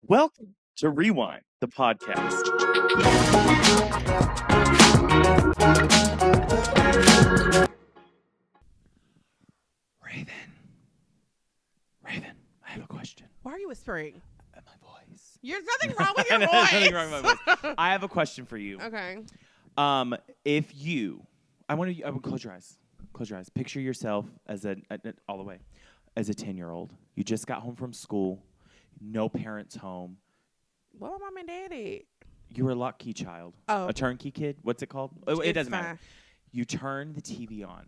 Welcome to Rewind, the podcast. Raven, I have a question. Why are you whispering? My voice. There's nothing wrong with your voice. Nothing wrong with my voice. I have a question for you. Okay. If you, I would close your eyes. Close your eyes. Picture yourself as all the way, as a 10-year-old. You just got home from school. No parents home. What about mom and daddy? You were a lock-key child. Oh. A turnkey kid? What's it called? It doesn't fine. matter. You turn the TV on.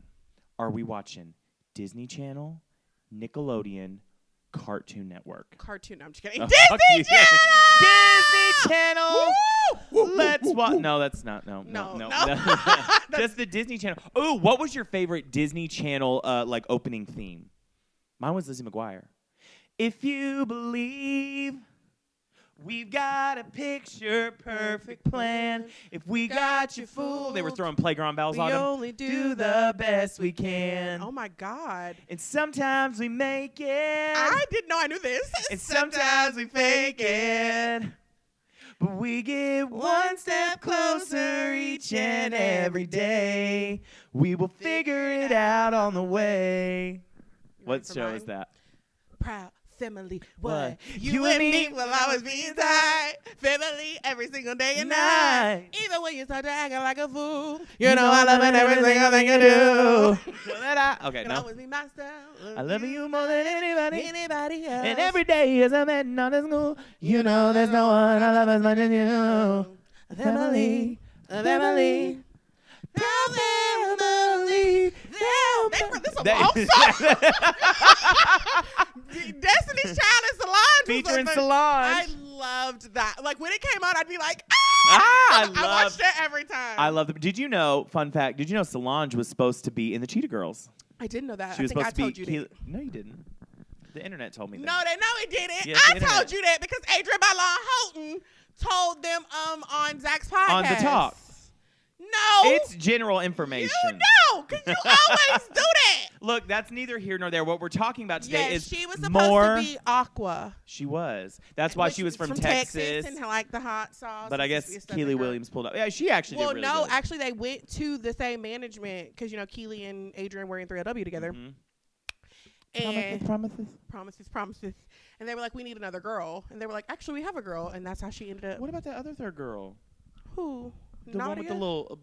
Are we watching Disney Channel, Nickelodeon, Cartoon Network? Cartoon. I'm just kidding. Oh, Disney Channel! Disney Channel! Woo! Let's watch. No, that's not. No. Just the Disney Channel. Oh, what was your favorite Disney Channel opening theme? Mine was Lizzie McGuire. If you believe we've got a picture perfect plan. If we got you fooled. They were throwing playground bells on them. We only do the best we can. Oh, my God. And sometimes we make it. I didn't know I knew this. And sometimes we fake it. But we get one step closer each and every day. We will figure it out on the way. What show is that? Proud family. What? You and me while I was being tied. Family every single day and night. Even when you start to acting like a fool. You know I love every single thing you do. Okay, You'll no. always be my style. I love you more than anybody else. And every day as I'm heading on to school, you know there's no one I love as much as you. Family. Family. Family. They wrote this a long song. Destiny's Child and Solange. Featuring Solange. I loved that. Like when it came out, I'd be like, I watched it every time. I love it. Did you know, fun fact, did you know Solange was supposed to be in the Cheetah Girls? I didn't know that. She was supposed to told be. you that. No, you didn't. The internet told me that. No, it didn't. Yes, I told you that because Adrian Bylon Houghton told them on Zach's podcast. On the talk. No. It's general information. You know, because you always do that. Look, that's neither here nor there. What we're talking about today is she was supposed to be Aqua. She was. That's why she was from Texas. And like the hot sauce. But I guess Keely Williams pulled up. Yeah, she actually did really good. Actually, they went to the same management because, Keely and Adrian were in 3LW together. Mm-hmm. And Promises. And they were like, we need another girl. And they were like, actually, we have a girl. And that's how she ended up. What about that other third girl? Who? The one with the little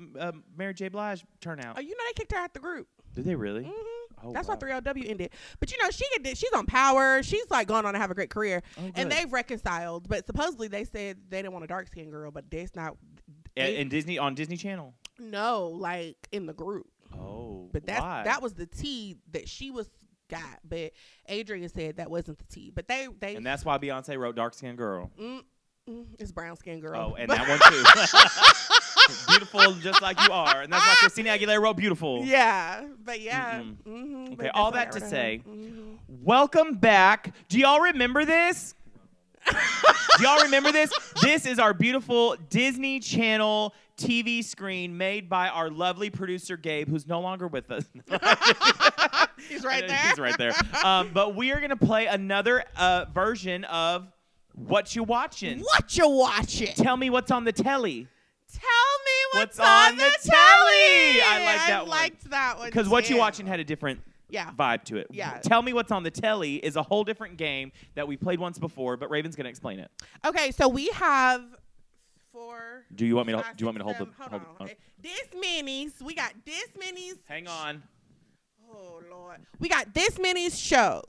Mary J. Blige turnout. Oh, they kicked her out the group. Did they really? Mm-hmm. Oh, that's wow. why 3LW ended. But she's on Power. She's like gone on to have a great career. Oh, and they've reconciled. But supposedly they said they didn't want a dark skinned girl, but that's not. And Disney on Disney Channel. No, like in the group. Oh, but that was the tea that she got. But Adrian said that wasn't the tea. But they and that's why Beyonce wrote dark skinned girl. It's brown skinned girl. Oh, and that one too. Beautiful, just like you are, and that's why Christina Aguilera wrote "Beautiful." Yeah, but yeah. Okay, all that to say, welcome back. Do y'all remember this? Do y'all remember this? This is our beautiful Disney Channel TV screen made by our lovely producer Gabe, who's no longer with us. He's right there. He's right there. But we are gonna play another version of What You Watching. What you watching? Tell me what's on the telly. Tell me what's on the telly. I like that one. I liked that one. Because What You Watching had a different vibe to it. Yeah. Tell me what's on the telly is a whole different game that we played once before, but Raven's gonna explain it. Okay, so we have 4. Do you want me to hold the? Hold on. This minis. We got this minis. Hang on. Oh Lord. We got this many shows.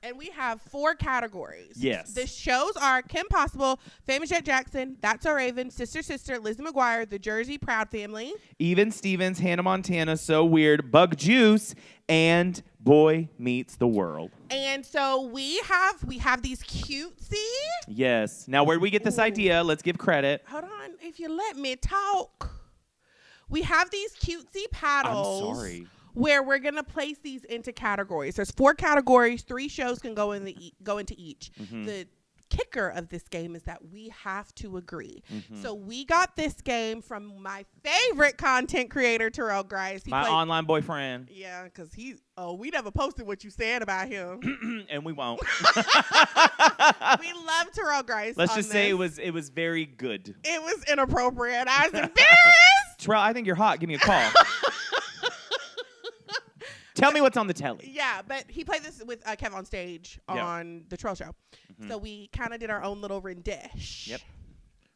And we have 4 categories. Yes. The shows are Kim Possible, Famous Jet Jackson, That's Our Raven, Sister, Lizzie McGuire, The Jersey Proud Family, Even Stevens, Hannah Montana, So Weird, Bug Juice, and Boy Meets the World. And so we have these cutesy. Yes. Now, where did we get this idea? Let's give credit. Hold on. If you let me talk. We have these cutesy paddles. I'm sorry. Where we're going to place these into categories. There's 4 categories. 3 shows can go into each. Mm-hmm. The kicker of this game is that we have to agree. Mm-hmm. So we got this game from my favorite content creator, Terrell Grice. My online boyfriend. Yeah, because we never posted what you said about him. And we won't. We love Terrell Grice. Let's just say it was very good. It was inappropriate. I was embarrassed. Terrell, I think you're hot. Give me a call. Tell me what's on the telly. Yeah, but he played this with Kev on stage on the Terrell Show. Mm-hmm. So we kind of did our own little rendition. Yep.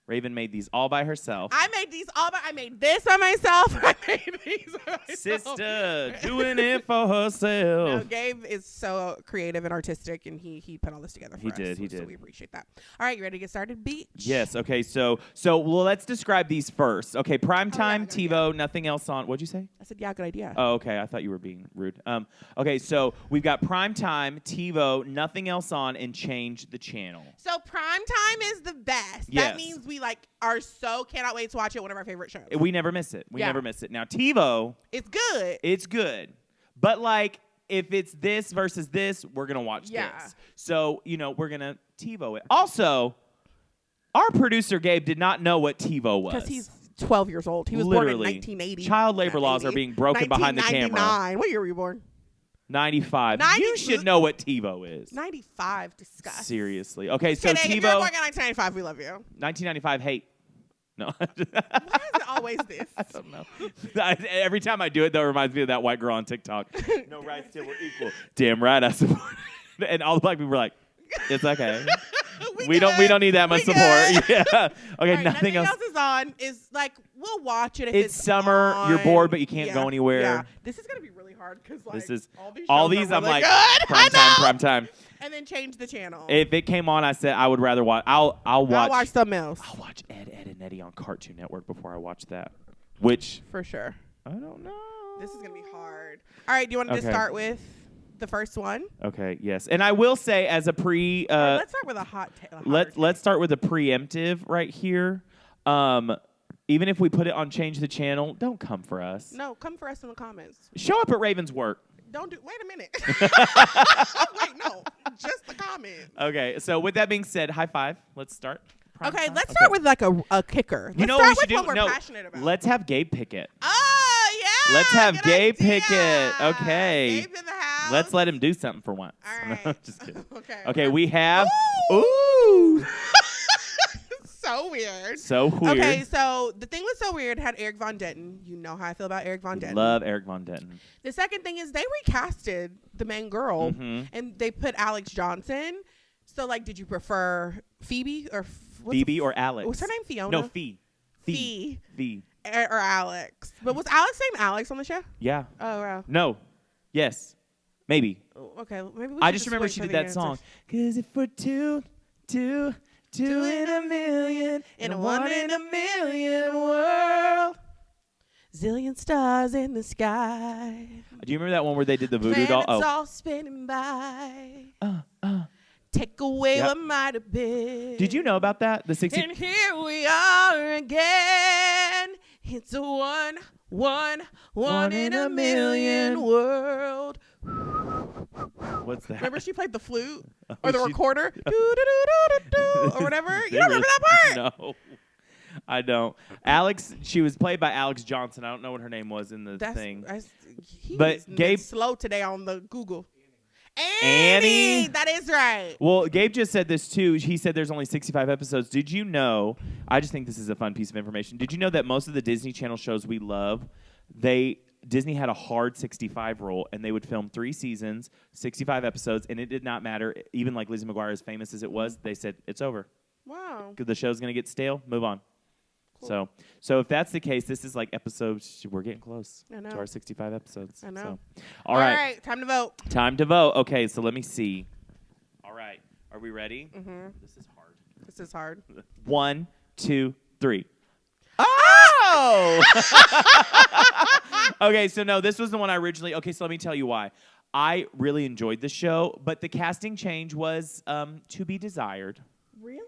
Raven made these all by herself. I made these all by. I made this by myself. I made these by myself. Sister, doing it for herself. No, Gabe is so creative and artistic, and he put all this together for us. He did. So we appreciate that. All right, you ready to get started, Beach? Yes. Okay. So well, let's describe these first. Okay. Primetime, TiVo, nothing else on. What'd you say? I said, yeah, good idea. Oh, okay. I thought you were being rude. Okay. So we've got primetime, TiVo, nothing else on, and change the channel. So primetime is the best. Yes. That means we cannot wait to watch it. One of our favorite shows. We never miss it. We never miss it. Now TiVo, it's good. But if it's this versus this, we're gonna watch this. So we're gonna TiVo it. Also, our producer Gabe did not know what TiVo was because he's 12 years old. He was born in 1980. Child labor laws are being broken behind the camera. What year were you born? 95. You should know what TiVo is. 95. Disgust. Seriously. Okay, so TiVo. If you're born in 1995, we love you. 1995. Hate. No. Why is it always this? I don't know. Every time I do it, though, it reminds me of that white girl on TikTok. No rights till we're equal. Damn right, I support it. And all the black people were like, it's okay. we don't need that much support. Yeah. Okay, right, nothing else is on. Is we'll watch it if it's summer. On. You're bored, but you can't go anywhere. Yeah. This is gonna be really hard because all these I'm really like good. prime time. And then change the channel. If it came on, I said I would rather watch. I'll watch something else. I'll watch Ed, and Eddie on Cartoon Network before I watch that. Which for sure. I don't know. This is gonna be hard. All right, do you want to just start with the first one? Okay. Yes, and I will say as a pre. Let's start with a hot. Let's start with a preemptive right here. Even if we put it on change the channel, don't come for us. No, come for us in the comments. Show up at Raven's work. Wait a minute. Wait, no. Just the comment. Okay, so with that being said, high five. Let's start. Let's start with a kicker. Let's start with what we're passionate about. Let's have Gabe pick it. Oh, yeah. Let's have Gabe pick it. Okay. Gabe in the house. Let's let him do something for once. All right. No, just kidding. Okay, we have. Ooh. So weird. So weird. Okay, so the thing was so weird had Eric Von Denton. You know how I feel about Eric Von Denton. Love Eric Von Denton. The second thing is they recasted the main girl, and they put Alex Johnson. So, did you prefer Phoebe or Alex? What's her name? Fiona? No, Fee. Or Alex. But was Alex named Alex on the show? Yeah. Oh, wow. No. Yes. Maybe. Okay, maybe we I just remember she did that song. 'Cause if we're two in a million, in a 1 in a million world. Zillion stars in the sky. Do you remember that one where they did the voodoo doll? Planets all spinning by. Take away what might have been. Did you know about that? The 60. And here we are again. It's a one in a million world. What's that? Remember she played the flute or the recorder? Or whatever. You don't remember that part? No, I don't. Alex, she was played by Alex Johnson. I don't know what her name was in the thing. But Gabe slow today on the Google. Annie. That is right. Well, Gabe just said this too. He said there's only 65 episodes. Did you know? I just think this is a fun piece of information. Did you know that most of the Disney Channel shows we love, Disney had a hard 65 rule, and they would film 3 seasons, 65 episodes, and it did not matter. Even like Lizzie McGuire, as famous as it was, they said it's over. Wow. The show's gonna get stale. Move on. Cool. So if that's the case, this is like episodes. We're getting close to our 65 episodes. I know. So. All right. Time to vote. Time to vote. Okay, so let me see. All right. Are we ready? Mm-hmm. This is hard. 1, 2, 3. Oh! Okay, so no, this was the one I originally. Okay, so let me tell you why. I really enjoyed the show, but the casting change was to be desired. Really?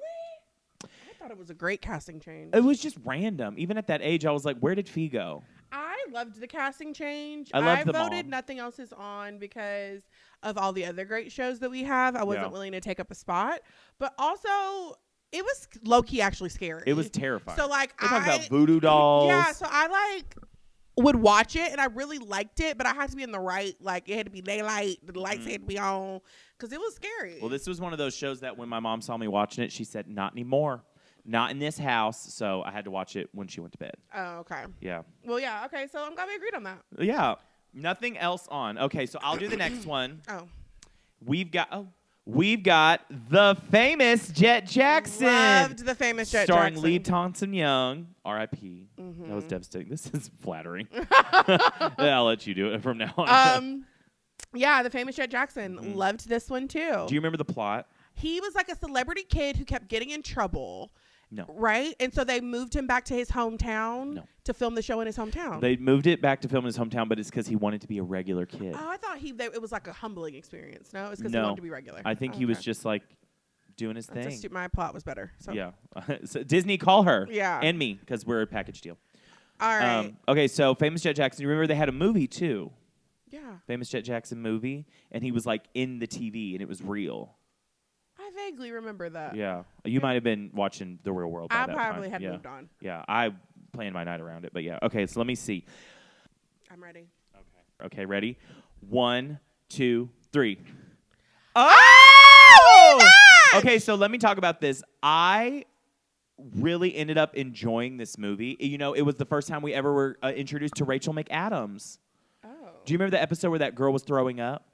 I thought it was a great casting change. It was just random. Even at that age, I was like, where did Fee go? I loved the casting change. I loved them voted all. Nothing Else Is On because of all the other great shows that we have. I wasn't willing to take up a spot. But also, it was low-key actually scary. It was terrifying. So, like, We're talking about voodoo dolls. Yeah, so I, like, would watch it, and I really liked it, but I had to be in the right, like, it had to be daylight. The lights had to be on because it was scary. Well, this was one of those shows that when my mom saw me watching it, she said, not anymore. Not in this house. So I had to watch it when she went to bed. Oh, okay. Yeah. Well, yeah, okay, so I'm glad we agreed on that. Yeah. Nothing else on. Okay, so I'll do the next one. Oh. We've got the famous Jet Jackson. Loved the famous Jet starring Jackson. Lee Thompson Young, R.I.P. Mm-hmm. That was devastating. This is flattering. I'll let you do it from now on. Yeah, the famous Jet Jackson. Loved this one too. Do you remember the plot? He was like a celebrity kid who kept getting in trouble. No. Right? And so they moved him back to his hometown to film the show in his hometown. They moved it back to film in his hometown, but it's because he wanted to be a regular kid. Oh, I thought it was like a humbling experience. No, it's because he wanted to be regular. I think he was just like doing his thing. My plot was better. So. Yeah. So Disney, call her. Yeah. And me, because we're a package deal. All right. Okay, so famous Jet Jackson. You remember they had a movie too? Yeah. Famous Jet Jackson movie, and he was like in the TV, and it was real. I vaguely remember that. Yeah. You might have been watching The Real World by I that probably time. had moved on. Yeah, I planned my night around it, but yeah. Okay, so let me see. I'm ready. Okay, ready? 1, 2, 3. Oh! Okay, so let me talk about this. I really ended up enjoying this movie. You know, it was the first time we ever were introduced to Rachel McAdams. Oh. Do you remember the episode where that girl was throwing up?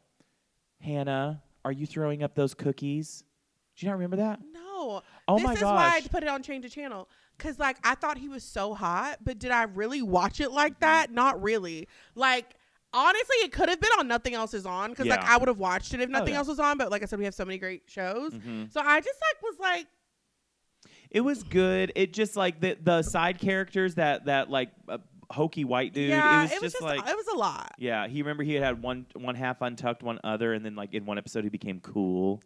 Hannah, are you throwing up those cookies? Do you not remember that? No. Oh my This is why I gosh. put it on Change the Channel. Because, like, I thought he was so hot, but did I really watch it like that? Not really. Like, honestly, it could have been on Nothing Else Is On. Because, like, I would have watched it if Nothing Else was on. But, like I said, we have so many great shows. So I just, like, was like. It was good. It just, like, the side characters, that like, hokey white dude. Yeah, it was just like. It was a lot. Yeah, he had one half untucked, one other. And then, like, in one episode, he became cool.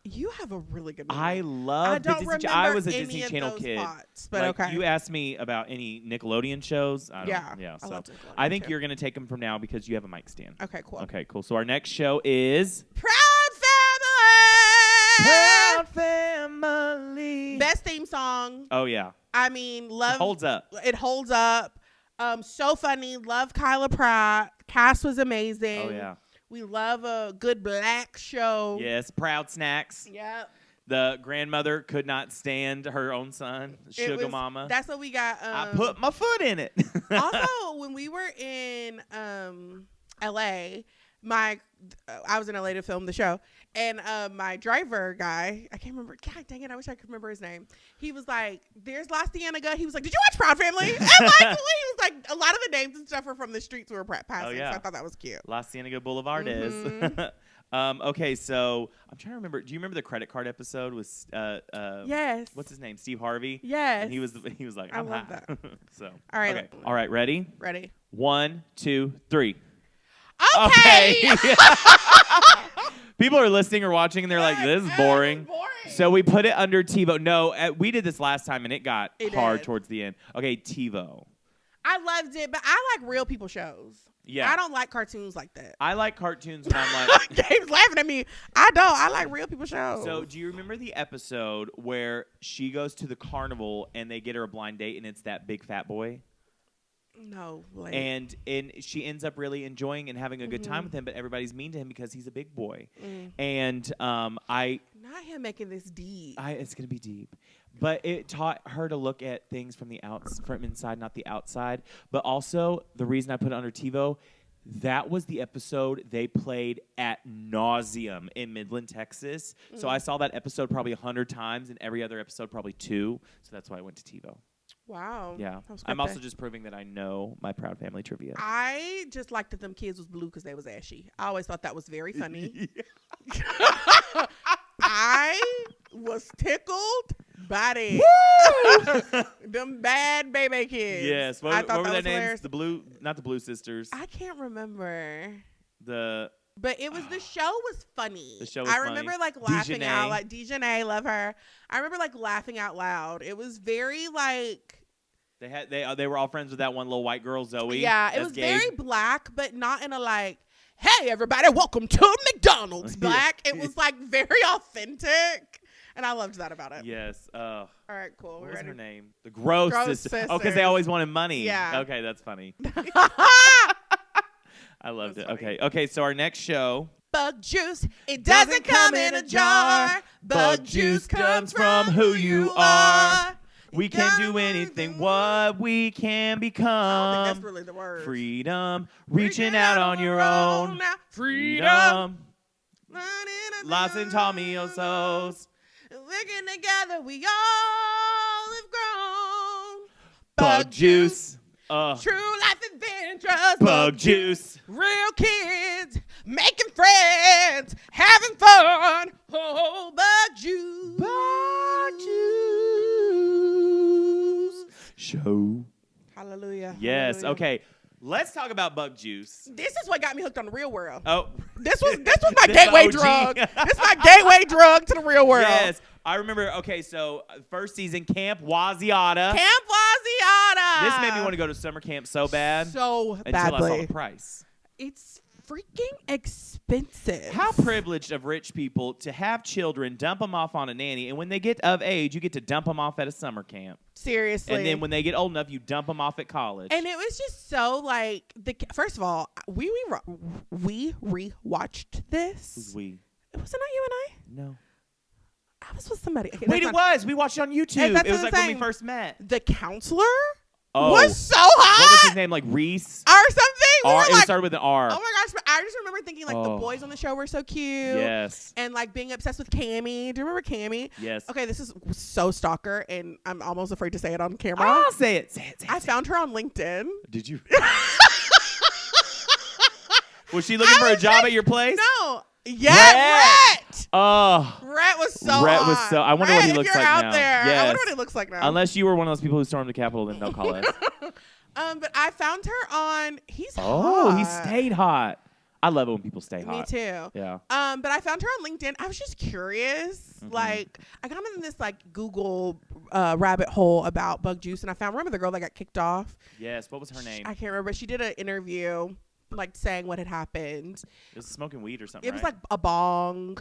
You have a really good memory. I love the Disney Channel. I was a Disney Channel kid. Plots, but like, okay. You asked me about any Nickelodeon shows. Yeah. So I love Nickelodeon I think too. you're going to take them from now because you have a mic stand. Okay, cool. Okay, cool. So our next show is Proud Proud Family. Family. Best theme song. Oh, yeah. I mean, love. It holds up. It holds up. So funny. Love Kyla Pratt. Cast was amazing. Oh, yeah. We love a good black show. Yes, Proud Snacks. Yep. The grandmother could not stand her own son, Sugar Mama. That's what we got. I put my foot in it. Also, when we were in L.A., I was in LA to film the show, and my driver guy, I can't remember. God dang it! I wish I could remember his name. He was like, "There's La Cienega." He was like, "Did you watch Proud Family?" And like, he was like, a lot of the names and stuff are from the streets we were passing. Oh, yeah. So I thought that was cute. La Cienega Boulevard is. Okay, so I'm trying to remember. Do you remember the credit card episode with Yes. what's his name? Steve Harvey. Yes. And he was like, I I'm love hot. that. So All right. Okay. All right. Ready? Ready. 1, 2, 3. Okay. People are listening or watching, and they're like, "This is boring." So we put it under TiVo. No, we did this last time, and it got hard towards the end. Okay, TiVo. I loved it, but I like real people shows. Yeah. I don't like cartoons like that. I like cartoons when I'm like. Gabe's laughing at me. I don't. I like real people shows. So do you remember the episode where she goes to the carnival and they get her a blind date, and it's that big fat boy? No. Like, And she ends up really enjoying and having a good time with him, but everybody's mean to him because he's a big boy. And not him making this deep. it's gonna be deep, but it taught her to look at things from inside, not the outside. But also the reason I put it under TiVo, that was the episode they played at nauseum in Midland, Texas. So I saw that episode probably 100 times, and every other episode probably 2. So that's why I went to TiVo. Wow. Yeah. I'm also just proving that I know my Proud Family trivia. I just liked that them kids was blue because they was ashy. I always thought that was very funny. I was tickled by them. Them bad baby kids. Yes. What were their names? Not the Blue Sisters. I can't remember. But it was the show was funny. The show was I funny. remember like laughing out like Dejanay, love her. I remember like laughing out loud. It was very like They were all friends with that one little white girl, Zoe. Yeah, it was very black, but not in a like, hey everybody, welcome to McDonald's black. It was like very authentic, and I loved that about it. Yes. All right, cool. What was her name? The Gross Sister. Oh, because they always wanted money. Yeah. Okay, that's funny. I loved it. Funny. Okay. So our next show. Bug juice. It doesn't come in a jar. Bug juice comes from who you are. We can do anything what we can become. I don't think that's really the word. Freedom. Reaching out on your own. Freedom. Los Tomiosos. Working together, we all have grown. Bug juice. True life adventures. Bug juice. Real kids making friends, having fun. Oh, bug juice. Bug juice. Show. Hallelujah. Yes. Hallelujah. Okay. Let's talk about bug juice. This is what got me hooked on the real world. Oh, this was my gateway drug. This is my gateway drug to the real world. Yes, I remember. Okay, so first season, Camp Waziata. Camp Waziata. This made me want to go to summer camp so bad. So until badly. I saw the price. It's freaking expensive. How privileged of rich people to have children, dump them off on a nanny, and when they get of age, you get to dump them off at a summer camp. Seriously. And then when they get old enough, you dump them off at college. And it was just so like first of all, we rewatched this. Who's we? Wasn't that you and I? No. I was with somebody. Okay, wait, it was. We watched it on YouTube. That's It was what like I'm when we first met. The counselor Oh. was so hot. What was his name? Like Reese? Or something. It started with an R. Oh my gosh, but I just remember thinking like the boys on the show were so cute. Yes. And like being obsessed with Cammie. Do you remember Cammie? Yes. Okay, this is so stalker, and I'm almost afraid to say it on camera. I'll say it. Say it. I found her on LinkedIn. Did you? Was she looking for a job at your place? No. Yeah, Rhett. Oh. Rhett was so Rhett was hot. so. I wonder Rhett, what he if looks you're like out now. there, Yes. I wonder what he looks like now. Unless you were one of those people who stormed the Capitol, then don't call us. But I found her on. He's hot. Oh, he stayed hot. I love it when people stay hot. Me too. Yeah. But I found her on LinkedIn. I was just curious. Mm-hmm. Like, I got in this like Google rabbit hole about bug juice, and I found. Remember the girl that got kicked off? Yes. What was her name? I can't remember. She did an interview, like saying what had happened. It was smoking weed or something. It was like a bong.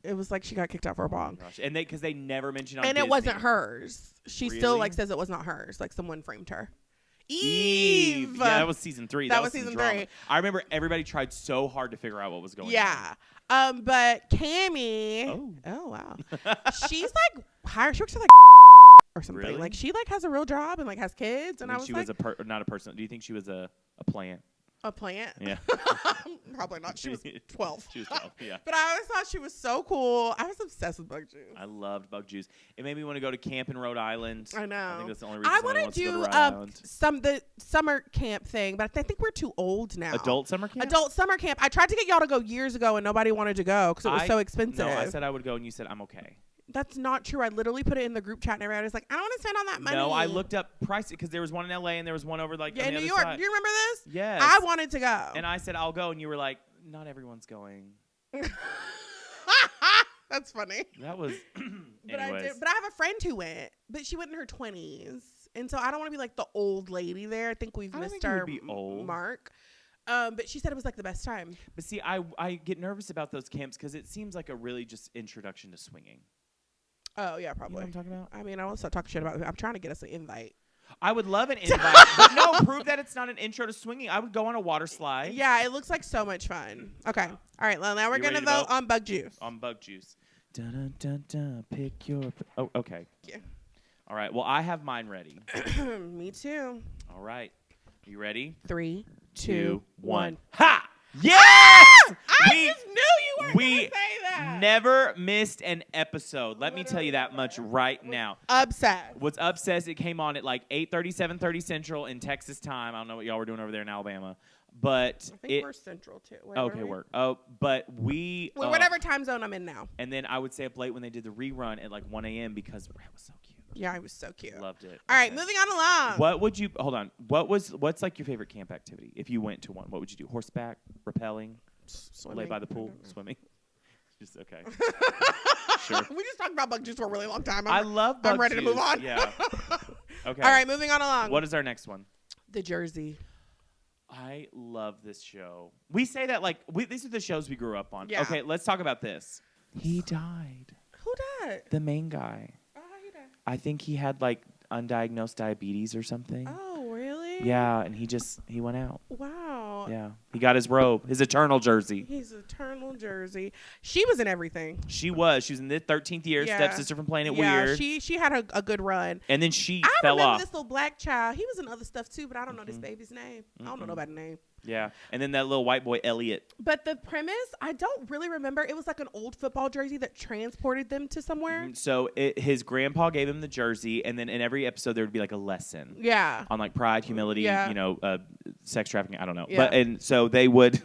It was like she got kicked out for a bong. Gosh. And because they never mentioned on And Disney. it wasn't hers. She still Really? like says it was not hers. Like someone framed her. Eve. Yeah, that was season 3. That was some season drama. 3. I remember everybody tried so hard to figure out what was going on. Yeah. But Cammie. Oh wow. She's like hired. She works at like or something. Really? Like she like has a real job and like has kids. And I was she like, was not a person. Do you think she was a plant? a plant. Yeah. Probably not. She was 12. She was 12. Yeah. But I always thought she was so cool. I was obsessed with bug juice. I loved bug juice. It made me want to go to camp in Rhode Island. I know. I think that's the only reason I want to do Rhode Island. the summer camp thing, but I think we're too old now. Adult summer camp? Adult summer camp. I tried to get y'all to go years ago, and nobody wanted to go because it was so expensive. No, I said I would go, and you said I'm okay. That's not true. I literally put it in the group chat, and everybody was like, I don't want to spend all that money. No, I looked up prices because there was one in LA and there was one over like on the New other York. side. Do you remember this? Yes. I wanted to go. And I said I'll go, and you were like, not everyone's going. That's funny. That was. But anyways. I have a friend who went, but she went in her 20s, and so I don't want to be like the old lady there. I think we've missed our mark. But she said it was like the best time. But see, I get nervous about those camps because it seems like a really just introduction to swinging. Oh yeah, probably. You know what I'm talking about? I mean, I won't start talking shit about it. I'm trying to get us an invite. I would love an invite, but no, prove that it's not an intro to swinging. I would go on a water slide. Yeah, it looks like so much fun. Okay, all right. Well, now we're gonna vote on bug juice. On bug juice. Dun, dun, dun, dun, pick your. Oh, okay. Yeah. All right. Well, I have mine ready. Me too. All right. You ready? 3, 2, 1. Ha! Yes! I just knew you weren't gonna say that. Never missed an episode. Let me tell you that much right now. Upset. What's upset is it came on at like 8:30, 7:30 Central in Texas time. I don't know what y'all were doing over there in Alabama. But I think we're Central too. Okay, work. Oh, but we whatever time zone I'm in now. And then I would stay up late when they did the rerun at like 1 a.m. because Rat was so cute. Yeah, it was so cute. Loved it. All right, moving on along. What would you hold on? What's like your favorite camp activity? If you went to one, what would you do? Horseback, rappelling, swimming. Lay by the pool, swimming. Just okay. Sure. We just talked about bug juice for a really long time. I love bug juice. I'm ready to move on. Yeah. Okay. All right, moving on along. What is our next one? The Jersey. I love this show. We say that like these are the shows we grew up on. Yeah. Okay, let's talk about this. He died. Who died? The main guy. Oh, how he died? I think he had like undiagnosed diabetes or something. Oh, really? Yeah, and he went out. Wow. Yeah. He got his robe, his eternal jersey. His eternal jersey. She was in everything. She was in the 13th year, stepsister from Playing It Weird. She had a good run. And then she I fell remember off. this little black child. He was in other stuff too, but I don't know this baby's name. I don't know nobody's name. Yeah. And then that little white boy, Elliot. But the premise, I don't really remember. It was like an old football jersey that transported them to somewhere. So his grandpa gave him the jersey, and then in every episode there would be like a lesson. Yeah. On like pride, humility, sex trafficking. I don't know. Yeah. But and so they would,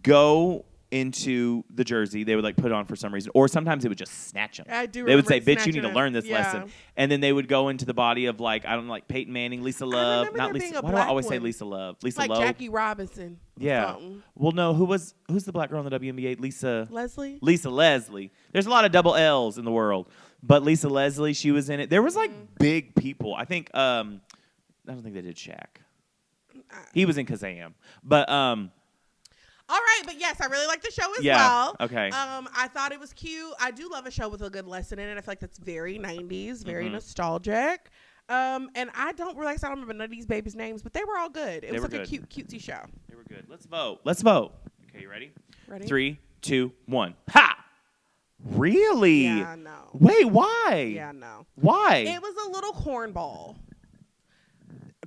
go into the jersey. They would like put it on for some reason, or sometimes they would just snatch them. I do. They would say, remember "Bitch, you need to snatching learn this it. Yeah. lesson," and then they would go into the body of like I don't know, like Peyton Manning, Lisa Love, remember not there Lisa. being a Why do I black always say one. Lisa Love? Lisa Like Lowe. Jackie Robinson. Yeah. Something. Well, no. Who's the black girl in the WNBA? Leslie. Lisa Leslie. There's a lot of double L's in the world, but Lisa Leslie, she was in it. There was like big people. I think. I don't think they did Shaq. He was in Kazam, but All right, but yes, I really like the show as yeah, well. okay. I thought it was cute. I do love a show with a good lesson in it. I feel like that's very 90s, very nostalgic. And I don't remember none of these babies' names, but they were all good. It was like a cute, cutesy show. They were good. Let's vote. Okay, you ready? Ready? 3, 2, 1. Ha! Really? Yeah, no. Wait, why? Yeah, no. Why? It was a little cornball.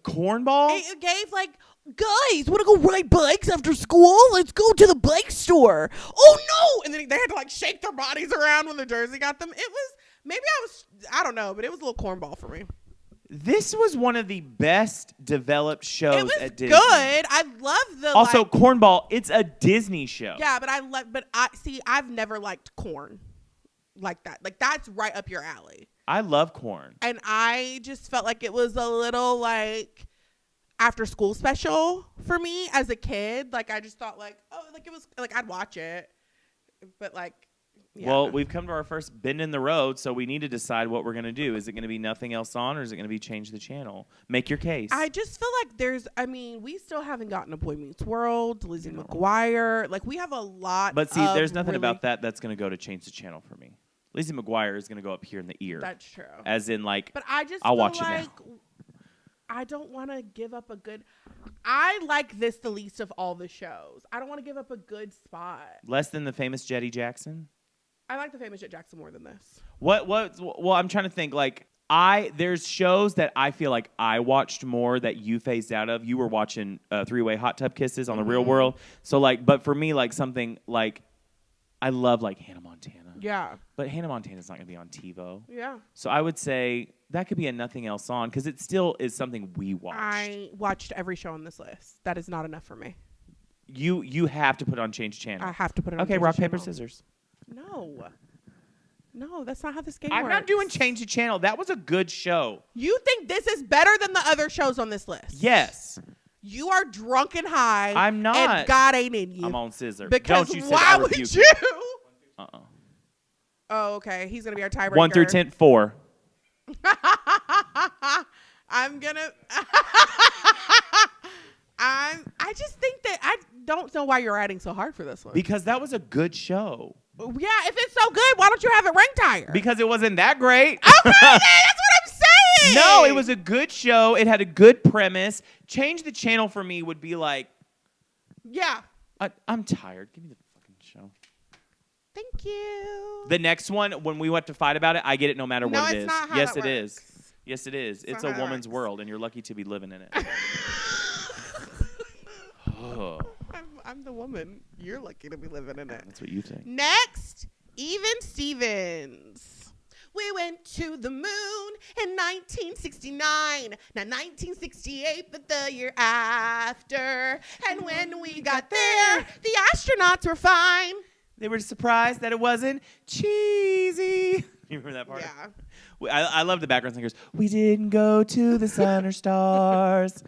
Cornball? It gave like, guys, want to go ride bikes after school? Let's go to the bike store. Oh no! And then they had to like shake their bodies around when the jersey got them. It was I don't know, but it was a little cornball for me. This was one of the best developed shows It was at Disney. good. I love the Also, Cornball, it's a Disney show. Yeah, but I've never liked corn like that. Like that's right up your alley. I love corn. And I just felt like it was a little like after school special for me as a kid. Like I just thought like, oh, like it was like I'd watch it. But like yeah. Well, we've come to our first bend in the road, so we need to decide what we're going to do. Is it going to be nothing else on, or is it going to be change the channel? Make your case. I just feel like we still haven't gotten a Boy Meets World, Lizzie McGuire. Like we have a lot. But see, there's nothing about that that's going to go to change the channel for me. Lizzie McGuire is going to go up here in the ear. That's true. As in, like, but I just I'll feel watch like it now. I don't want to give up a good. I like this the least of all the shows. I don't want to give up a good spot. Less than the famous Jetty Jackson? I like the famous Jet Jackson more than this. Well, I'm trying to think. Like, there's shows that I feel like I watched more that you phased out of. You were watching Three-Way Hot Tub Kisses on the Real World. So, like, but for me, like, something like, I love, like, Hannah Montana. Yeah. But Hannah Montana's not going to be on TiVo. Yeah. So I would say that could be a nothing else on because it still is something we watched. I watched every show on this list. That is not enough for me. You have to put on Change Channel. I have to put it on Okay, Change rock, Channel. paper, scissors. No, that's not how this game I'm works. not doing Change the Channel. That was a good show. You think this is better than the other shows on this list? Yes. You are drunk and high. I'm not. And God ain't in you. I'm on scissor. Because Don't you why say I would rebuke you? Uh-uh. Oh, okay. He's going to be our tiebreaker. 1 through 10, 4. I'm going to... I just think that I don't know why you're riding so hard for this one. Because that was a good show. Yeah, if it's so good, why don't you have it ranked higher? Because it wasn't that great. Okay, that's what I'm saying. No, it was a good show. It had a good premise. Change the channel for me would be like... Yeah. I'm tired. Give me the fucking show. Thank you. The next one, when we went to fight about it, I get it no matter what it is. Not how Yes, that it works. is. Yes, it is. It's not a how it woman's works. world, and you're lucky to be living in it. Oh, I'm the woman. You're lucky to be living in it. that's what you think. Next, Even Stevens. We went to the moon in 1969. Now 1968, but the year after. And when we got there, the astronauts were fine. They were surprised that it wasn't cheesy. You remember that part? Yeah. I love the background singers. We didn't go to the sun or stars.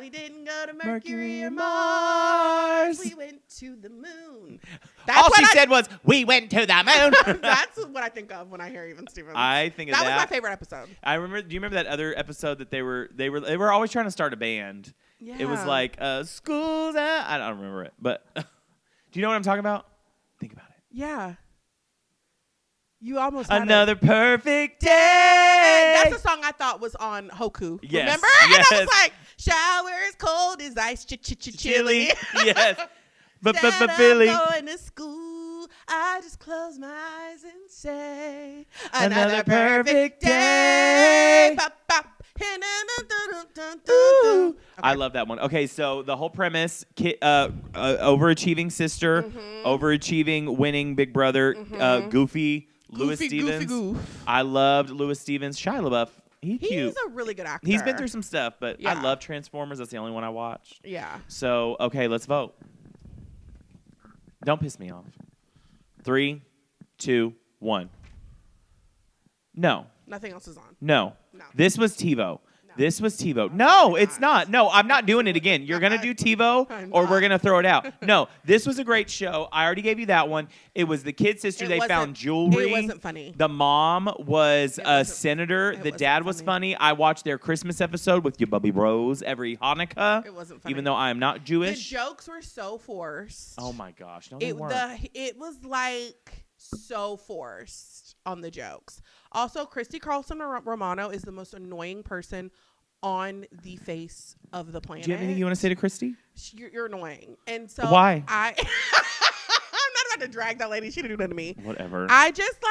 We didn't go to Mercury or Mars. We went to the moon. All she said was, we went to the moon. That's what I think of when I hear Even Stevens. I think of that. That was my favorite episode. I remember. Do you remember that other episode that they were always trying to start a band? Yeah. It was like schools. I don't remember it, but do you know what I'm talking about? Think about it. Yeah. You almost had Another perfect day. That's a song I thought was on Hoku. Yes. Remember? Yes. And I was like, showers cold as ice, chilly. Yes. But Philly. Going to school, I just close my eyes and say, another perfect day. Bop, bop. Okay. I love that one. Okay, so the whole premise: overachieving sister, overachieving, winning big brother, goofy. Louis Stevens. Goof. I loved Louis Stevens. Shia LaBeouf. He's cute. a really good actor. He's been through some stuff, but yeah. I love Transformers. That's the only one I watched. Yeah. So, okay, let's vote. Don't piss me off. 3, 2, 1. No. Nothing else is on. No. This was TiVo. This was TiVo. Oh, No, it's not. No, I'm not doing it again. You're going to do TiVo or we're going to throw it out. No, this was a great show. I already gave you that one. It was the kid sister. They found jewelry. It wasn't funny. The mom was a senator. The dad was funny. I watched their Christmas episode with your Bubby Rose every Hanukkah. It wasn't funny. Even though I am not Jewish. The jokes were so forced. Oh, my gosh. No, they weren't. It was like so forced on the jokes. Also, Christy Carlson Romano is the most annoying person on the face of the planet. Do you have anything you want to say to Christy? You're annoying. And so why? I'm not about to drag that lady. She didn't do that to me. Whatever. I just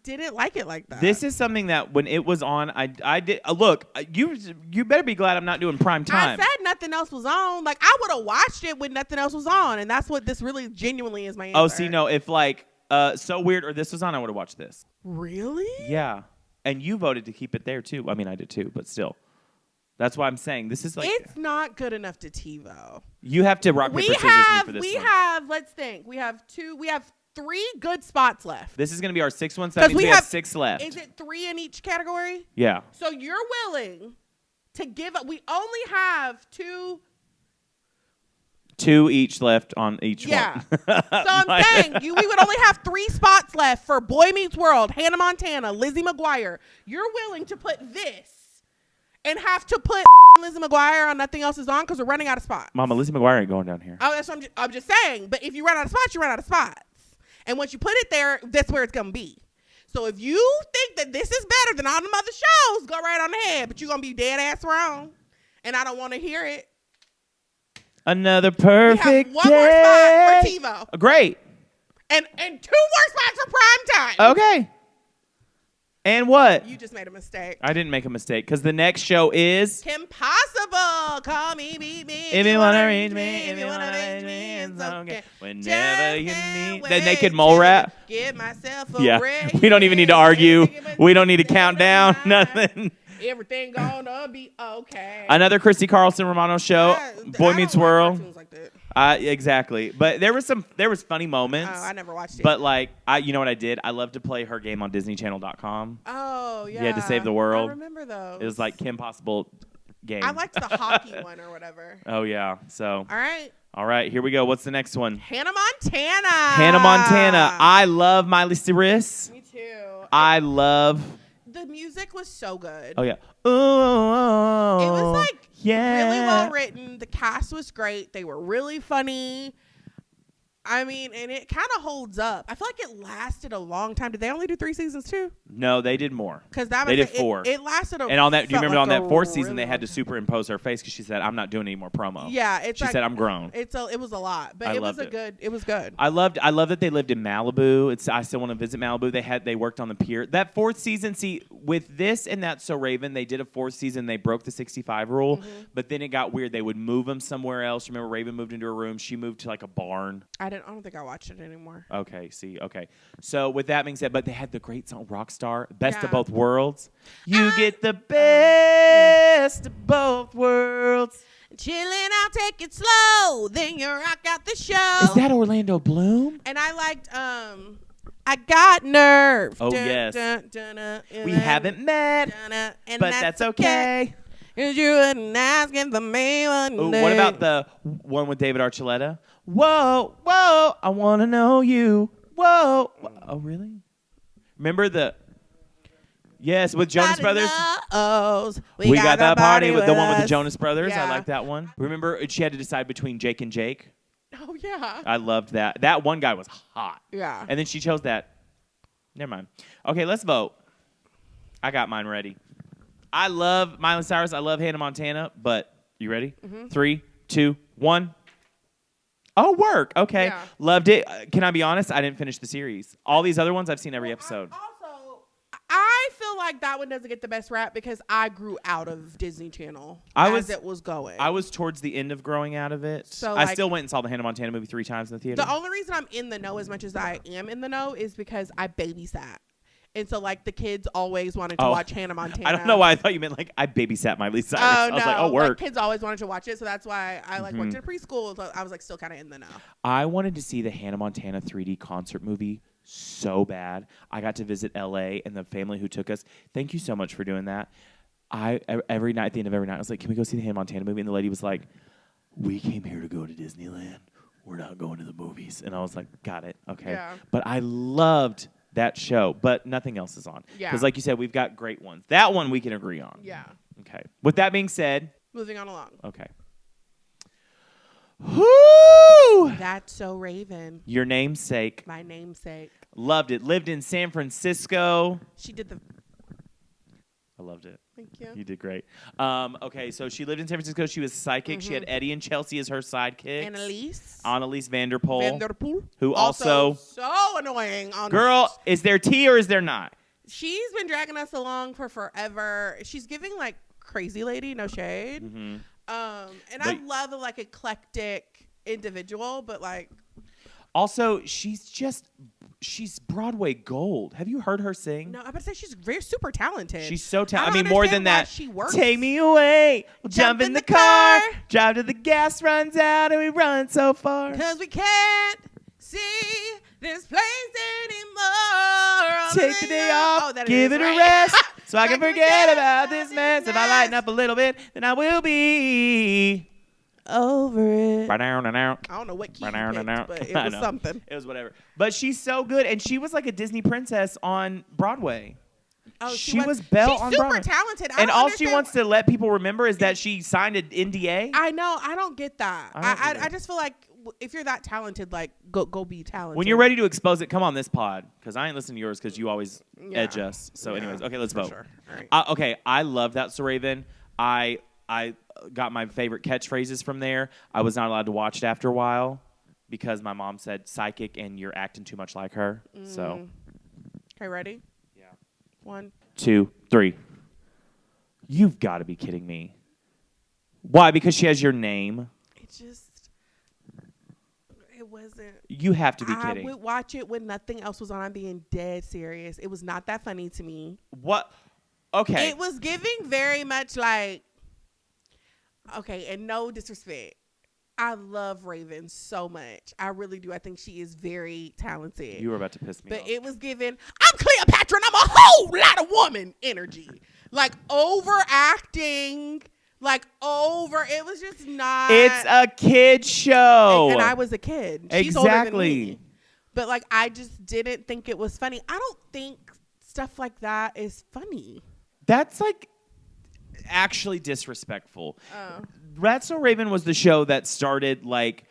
didn't like it like that. This is something that when it was on, I did. Look, you better be glad I'm not doing prime time. I said nothing else was on. Like, I would have watched it when nothing else was on. And that's what this really genuinely is my answer. Oh, see, no. If So Weird or this was on, I would have watched this. Really? Yeah. And you voted to keep it there, too. I mean, I did, too, but still. That's why I'm saying this is like... It's not good enough to TiVo. You have to rock, paper, scissors me for this one. Let's think. We have 3 good spots left. This is going to be our 6th one, so that means we have 6 left. Is it 3 in each category? Yeah. So you're willing to give up... We only have 2 each left on each one. Yeah. So I'm saying we would only have 3 spots left for Boy Meets World, Hannah Montana, Lizzie McGuire. You're willing to put this and have to put Lizzie McGuire on Nothing Else Is On because we're running out of spots. Mama, Lizzie McGuire ain't going down here. Oh, that's what I'm just saying. But if you run out of spots, you run out of spots. And once you put it there, that's where it's going to be. So if you think that this is better than all them other shows, go right on ahead. But you're going to be dead ass wrong. And I don't want to hear it. Another perfect day. We have 1 more spot for TiVo. Great. And 2 more spots for prime time. Okay. And what? You just made a mistake. I didn't make a mistake because the next show is Kim Possible. Call me, beat me. If you want to reach me, if you want to reach me, it's okay. Whenever you need. The naked mole rap. Give myself a break. We don't even need to argue. We don't need to count down. Nothing. Everything gonna be okay. Another Christy Carlson Romano show. Boy Meets World. Like exactly. But there was funny moments. Oh, I never watched it. But you know what I did? I love to play her game on DisneyChannel.com. Oh yeah. You had to save the world. I remember those. It was like Kim Possible game. I liked the hockey one or whatever. Oh yeah. So. All right. Here we go. What's the next one? Hannah Montana. I love Miley Cyrus. Me too. I love. The music was so good. Oh yeah. Ooh. It was really well written. The cast was great. They were really funny. I mean, and it kind of holds up. I feel like it lasted a long time. Did they only do 3 seasons too? No, they did more. Because they did 4. It lasted a. And on that, do you remember on that 4th season they had to superimpose her face because she said, "I'm not doing any more promo." Yeah, she said, "I'm grown." It was a lot, but it was good. I love that they lived in Malibu. I still want to visit Malibu. They worked on the pier. That 4th season, see, with this and That's So Raven, they did a 4th season. They broke the 65 rule, but then it got weird. They would move them somewhere else. Remember, Raven moved into a room. She moved to like a barn. I don't think I watched it anymore. Okay. So with that being said, but they had the great song Rockstar, Best of Both Worlds. You get the best of both worlds. Chillin', I'll take it slow, then you rock out the show. Is that Orlando Bloom? And I liked I got nerve. Oh, yes. We haven't met, and but that's okay. Cause you wouldn't asking for me one Ooh, day. what about the one with David Archuleta? Whoa, whoa, I want to know you. Whoa. Oh, really? Remember the... Yes, with Jonas Brothers. We got that party with the one with the us. Jonas Brothers. Yeah. I like that one. Remember, she had to decide between Jake and Jake. Oh, yeah. I loved that. That one guy was hot. Yeah. And then she chose that. Never mind. Okay, let's vote. I got mine ready. I love Miley Cyrus. I love Hannah Montana. But you ready? 3, 2, 1. Oh, work. Okay. Yeah. Loved it. Can I be honest? I didn't finish the series. All these other ones, I've seen every episode. I feel like that one doesn't get the best rap because I grew out of Disney Channel as it was going. I was towards the end of growing out of it. So I still went and saw the Hannah Montana movie 3 times in the theater. The only reason I'm in the know as much as I am in the know is because I babysat. And so, like, the kids always wanted to watch Hannah Montana. I don't know why I thought you meant, like, I babysat Miley Cyrus. Oh, I was no. like, oh, work. Like, kids always wanted to watch it, so that's why I, like, worked in preschool. So I was, like, still kind of in the know. I wanted to see the Hannah Montana 3D concert movie so bad. I got to visit L.A., and the family who took us, thank you so much for doing that. Every night, at the end of every night, I was like, can we go see the Hannah Montana movie? And the lady was like, we came here to go to Disneyland. We're not going to the movies. And I was like, got it. Okay. Yeah. But I loved that show, but nothing else is on. Yeah. Because like you said, we've got great ones. That one we can agree on. Yeah. Okay. With that being said. Moving on along. Okay. Whoo! That's So Raven. Your namesake. My namesake. Loved it. Lived in San Francisco. She did the... I loved it. Thank you. You did great. Okay, so she lived in San Francisco. She was psychic. She had Eddie and Chelsea as her sidekicks. Annalise Vanderpool. Who also so annoying. Girl, is there tea or is there not? She's been dragging us along for forever. She's giving, like, crazy lady, no shade. And I love the, like, eclectic individual, but, like... Also, she's Broadway gold. Have you heard her sing? No, I would say she's super talented. She's so talented. I mean, more than that. She works. Take me away. We'll jump in the car. Drive till the gas runs out and we run so far. Because we can't see this place anymore. Take the day off. Give it a rest. So I can forget about this mess. If I lighten up a little bit, then I will be... over it. I don't know what key you picked, but it was something. It was whatever. But she's so good, and she was like a Disney princess on Broadway. Oh, she was Belle on Broadway. She's super talented. And all she wants to let people remember is that she signed an NDA. I know. I don't get that. I just feel like if you're that talented, like go be talented. When you're ready to expose it, come on this pod, because I ain't listening to yours because you always edge us. So anyways, okay, let's vote. Sure. All right. Okay, I love that So Raven. I got my favorite catchphrases from there. I was not allowed to watch it after a while because my mom said psychic and you're acting too much like her. So, okay, ready? Yeah. 1, 2, 3. You've got to be kidding me. Why? Because she has your name. It wasn't. You have to be kidding. I would watch it when nothing else was on. I'm being dead serious. It was not that funny to me. What? Okay. It was giving very much like. Okay, and no disrespect. I love Raven so much. I really do. I think she is very talented. You were about to piss me off. But it was giving, I'm Cleopatra and I'm a whole lot of woman energy. Like overacting. It was just not. It's a kid show. And I was a kid. She's older than me. But like, I just didn't think it was funny. I don't think stuff like that is funny. That's like actually disrespectful. That's So Raven was the show that started like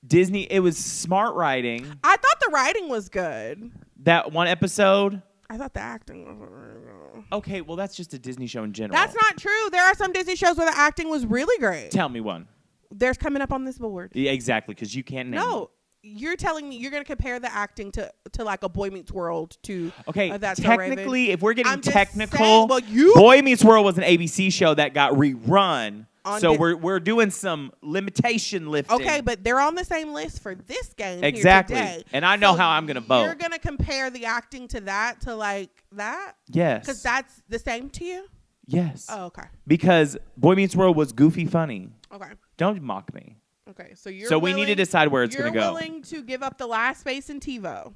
Disney. It was smart writing. I thought the writing was good. That one episode. I thought the acting was really good. Okay, well that's just a Disney show in general. That's not true. There are some Disney shows where the acting was really great. Tell me one. There's coming up on this board. Yeah, exactly, because you can't name them. You're telling me you're going to compare the acting to like a Boy Meets World to That's So technically, Raven. if we're getting I'm just technical, saying, Boy Meets World was an ABC show that got rerun. So we're doing some limitation lifting. Okay, but they're on the same list for this game exactly. here today. And I know how I'm going to vote. You're going to compare the acting to that to like that? Yes. Because that's the same to you? Yes. Oh, okay. Because Boy Meets World was goofy funny. Okay. Don't mock me. Okay, so we need to decide where it's going to go. You're willing to give up the last space in TiVo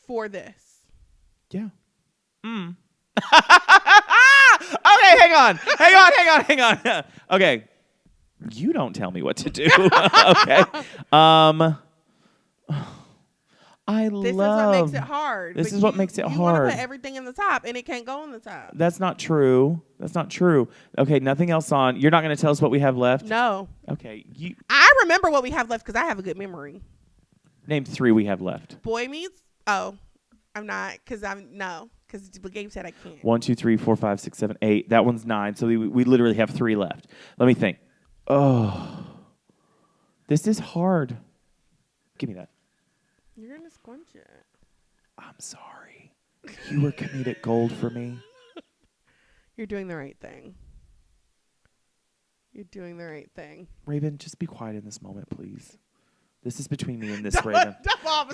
for this. Yeah. Okay, hang on. Okay. You don't tell me what to do. Okay. This is what makes it hard. This is what makes it hard. You want to put everything in the top, and it can't go in the top. That's not true. Okay, nothing else on. You're not going to tell us what we have left? No. Okay. I remember what we have left because I have a good memory. Name 3 we have left. Boy Meets. Oh, I'm not because Gabe said I can't. 1, 2, 3, 4, 5, 6, 7, 8. That one's 9. So we literally have 3 left. Let me think. Oh, this is hard. Give me that. You're gonna squinch it. I'm sorry. You were comedic gold for me. You're doing the right thing. Raven, just be quiet in this moment, please. This is between me and this Raven.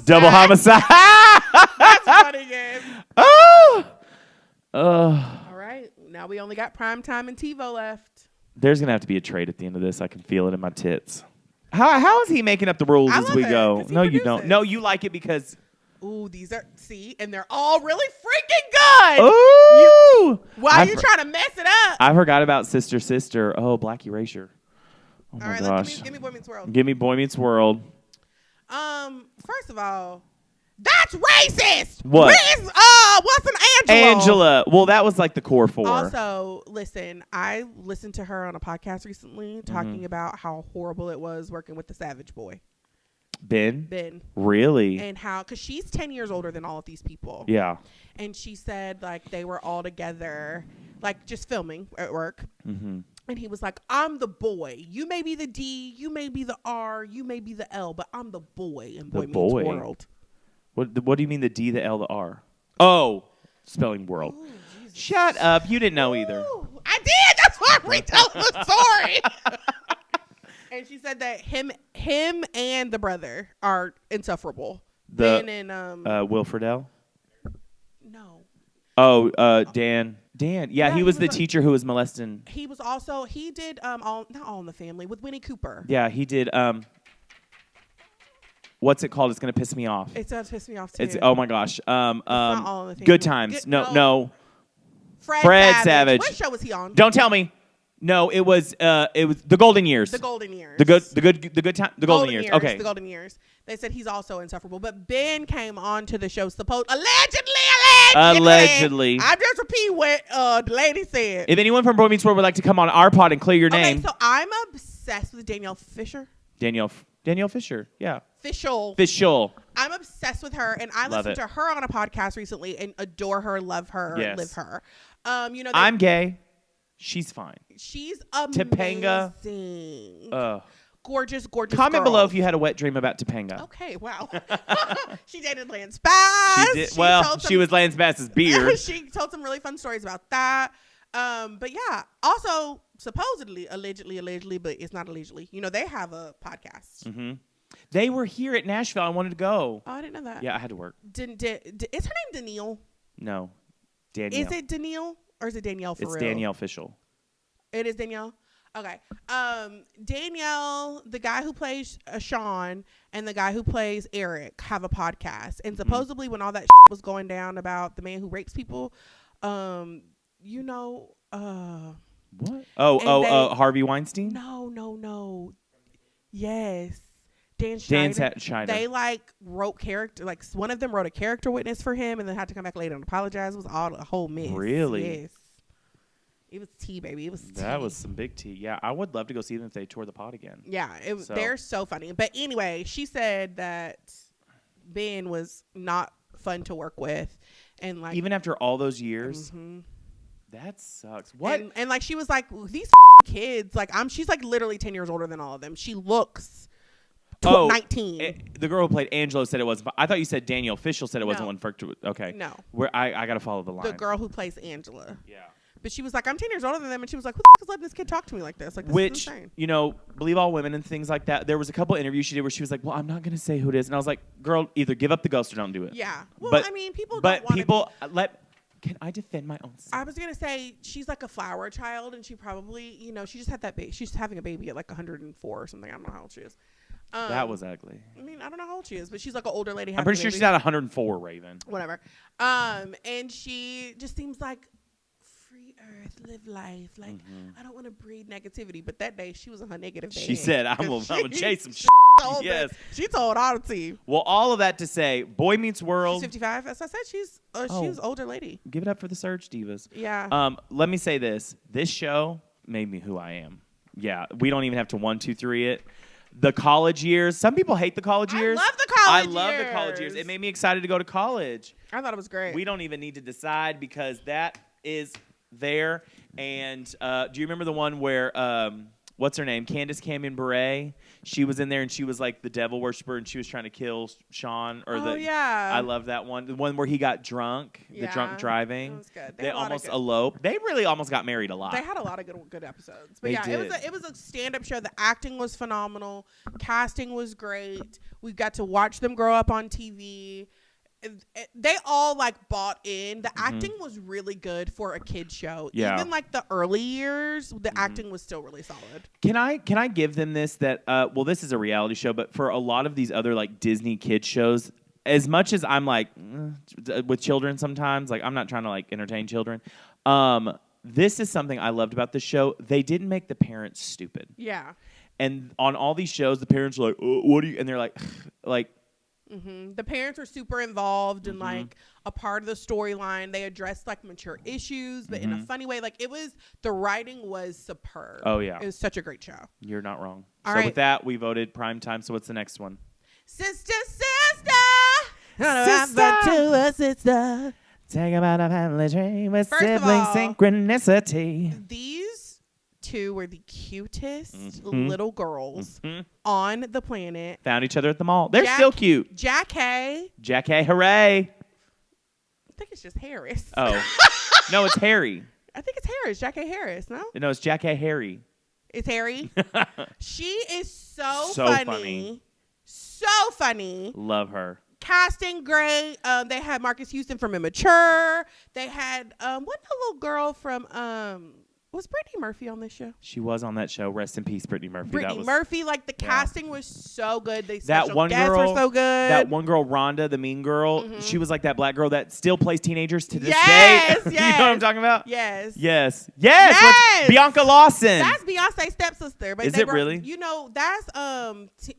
Double homicide. That's funny, Gabe. Oh. All right. Now we only got Primetime and TiVo left. There's gonna have to be a trade at the end of this. I can feel it in my tits. How is he making up the rules as we go? No, you don't. No, you like it because. Ooh, these are and they're all really freaking good. Ooh! Why are you trying to mess it up? I forgot about Sister. Oh, Black Erasure. Oh all my right, gosh. give me Boy Meets World. Give me Boy Meets World. First of all, that's racist. What? What's an Angela. Well, that was like the core 4. Also, listen, I listened to her on a podcast recently talking about how horrible it was working with the Savage Boy. Ben. Really? And how, because she's 10 years older than all of these people. Yeah. And she said, like, they were all together, like, just filming at work. Mm-hmm. And he was like, I'm the boy. You may be the D, you may be the R, you may be the L, but I'm the boy in Boy Meets World. What do you mean the D, the L, the R? Oh, spelling world. Ooh, shut up. You didn't know either. I did. That's why I'm retelling the story. And she said that him and the brother are insufferable. Ben and Will Friedle? No. Oh, Dan. Yeah, he was the teacher who was molesting. He was also he did not All in the Family with Winnie Cooper. Yeah, he did what's it called? It's gonna piss me off. It does piss me off too. It's oh my gosh. It's not All in the Family. Good Times. No. Fred Savage. What show was he on? Don't tell me. No, it was The Golden Years. The Golden Years. The Golden Years. Okay. The Golden Years. They said he's also insufferable, but Ben came on to the show allegedly. I'm just repeating what the lady said. If anyone from Boy Meets World would like to come on our pod and clear your name. Okay, so I'm obsessed with Danielle Fisher. Danielle Fisher, yeah. Fishel. I'm obsessed with her, and I love listened to her on a podcast recently and adore her, love her, live her. I'm gay. She's fine. She's amazing. Topanga. Gorgeous Comment girl. below if you had a wet dream about Topanga. Okay, wow. She dated Lance Bass. She did. She was Lance Bass's beard. She told some really fun stories about that. But yeah, also supposedly, allegedly, but it's not allegedly. They have a podcast. Mm-hmm. They were here at Nashville. I wanted to go. Oh, I didn't know that. Yeah, I had to work. Is her name Danielle? No, Danielle. Is it Danielle or is it Danielle for real? It's Danielle Fishel. It is Danielle? Okay. Danielle, the guy who plays Sean and the guy who plays Eric have a podcast. And supposedly when all that was going down about the man who rapes people, what? Harvey Weinstein? No. Yes. Dan Schneider. They wrote character, one of them wrote a character witness for him and then had to come back later and apologize. It was all a whole mess. Really? Yes. It was tea, baby. It was tea. That was some big tea. Yeah, I would love to go see them if they tour the pod again. Yeah, they're so funny. But anyway, she said that Ben was not fun to work with, and even after all those years, that sucks. What? And she was like, these kids, she's literally 10 years older than all of them. She looks 19. The girl who played Angela said it wasn't. I thought you said Danielle Fishel said it wasn't one for. Okay. No. I got to follow the line. The girl who plays Angela. Yeah. But she was like, I'm 10 years older than them. And she was like, who is letting this kid talk to me like this? This Which, is insane. Believe all women and things like that. There was a couple interviews she did where she was like, well, I'm not going to say who it is. And I was like, girl, either give up the ghost or don't do it. Yeah. Well, people don't want to. Can I defend my own son? I was going to say, she's like a flower child. And she probably, she just had that baby. She's having a baby at 104 or something. I don't know how old she is. That was ugly. I mean, I don't know how old she is, but she's like an older lady. I'm pretty sure she's at 104, Raven. Whatever. And she just seems like free earth, live life. Like, I don't want to breed negativity. But that day, she was on her negative day. She said, I'm going to chase some shit. Yes. She told all the team. Well, all of that to say, Boy Meets World. She's 55. As I said, she's an older lady. Give it up for the Surge Divas. Yeah. Let me say this. This show made me who I am. Yeah. We don't even have to 1, 2, 3 it. The college years. Some people hate the college years. I love the college years. I love the college years. It made me excited to go to college. I thought it was great. We don't even need to decide because that is there. And do you remember the one where, what's her name? Candace Cameron Bure. She was in there and she was like the devil worshiper and she was trying to kill Sean. Yeah. I love that one. The one where he got drunk, the drunk driving. That was good. They almost eloped. They really almost got married a lot. They had a lot of good episodes. But They yeah, did. it was a stand-up show. The acting was phenomenal. Casting was great. We got to watch them grow up on TV. They all like bought in. The acting was really good for a kid show. Yeah. Even like the early years, the acting was still really solid. Can I give them this that well, this is a reality show, but for a lot of these other like Disney kids shows, as much as I'm like with children sometimes, like I'm not trying to like entertain children. This is something I loved about this show. They didn't make the parents stupid. Yeah. And on all these shows, the parents are like, oh, what do you? And they're like. The parents were super involved and like a part of the storyline. They addressed like mature issues, but in a funny way. Like the writing was superb. Oh yeah, it was such a great show. You're not wrong. All so right. with that, we voted prime time. So what's the next one? Sister. To a sister. Talk about a family tree with First of sibling all, synchronicity. These two were the cutest little girls on the planet. Found each other at the mall. They're still cute. Jack Hay. Hooray. I think it's just Harris. Oh. No, it's Harry. I think it's Harris. Jack A. Harris, no? No, it's Jack A. Harry. It's Harry. She is so funny. So funny. Love her. Casting great. They had Marcus Houston from Immature. They had what the little girl from was Brittany Murphy on this show? She was on that show. Rest in peace, Brittany Murphy. Murphy, like the casting was so good. They that one guests girl were so good. That one girl, Rhonda, the mean girl. She was like that black girl that still plays teenagers to this day. Yes. You know what I'm talking about? Yes. What's Bianca Lawson? That's Beyonce's stepsister. But is it really? You know, that's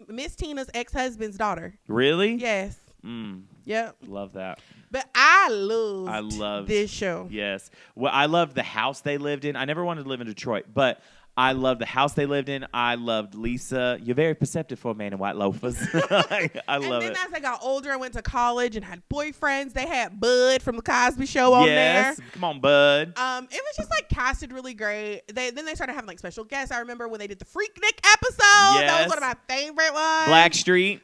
Miss Tina's ex-husband's daughter. Really? Yes. Yep. Love that. But I loved this show. Yes. Well, I loved the house they lived in. I never wanted to live in Detroit, but I loved the house they lived in. I loved Lisa. You're very perceptive for a man in white loafers. I love it. And then as I got older, I went to college and had boyfriends. They had Bud from the Cosby Show on there. Come on, Bud. It was just like casted really great. Then they started having like special guests. I remember when they did the Freaknik episode. Yes. That was one of my favorite ones.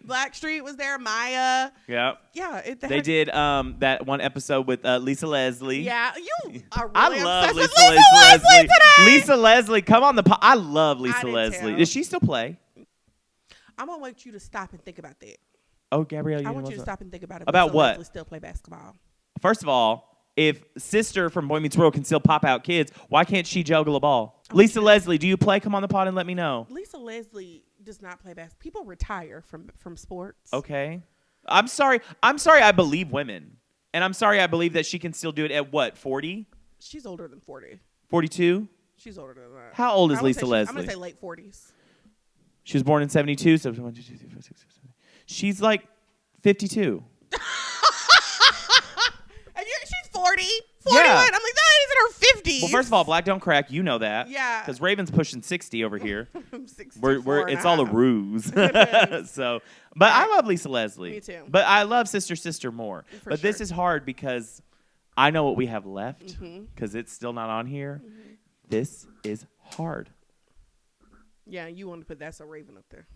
Blackstreet was there. Maya. Yep. Yeah. They did that one episode with Lisa Leslie. Yeah. You are really I love obsessed Lisa with Lisa Leslie today. Lisa Leslie, come on the I love Lisa Leslie. Too. Does she still play? I'm gonna want you to stop and think about that. Oh, Gabrielle, I want you to stop and think about it. About Lisa what? Leslie still play basketball. First of all, if Sister from Boy Meets World can still pop out kids, why can't she juggle a ball? Lisa Leslie, do you play? Come on the pod and let me know. Lisa Leslie does not play basketball. People retire from sports. Okay. I'm sorry. I believe women. And I'm sorry I believe that she can still do it at what, 40? She's older than 40. 42? She's older than that. How old is Lisa Leslie? I'm going to say late 40s. She was born in 72, so 1, 2, 3, 4, 5, 6, 7, 8. She's like 52. She's 40. 41. Yeah. I'm like, that is in her 50s. Well, first of all, Black don't crack. You know that. Yeah. Because Raven's pushing 60 over here. I'm 64 It's all a ruse. So, but I love Lisa Leslie. Me too. But I love Sister more. For This sure. is hard because I know what we have left because it's still not on here. This is hard. Yeah, you want to put That's a Raven up there.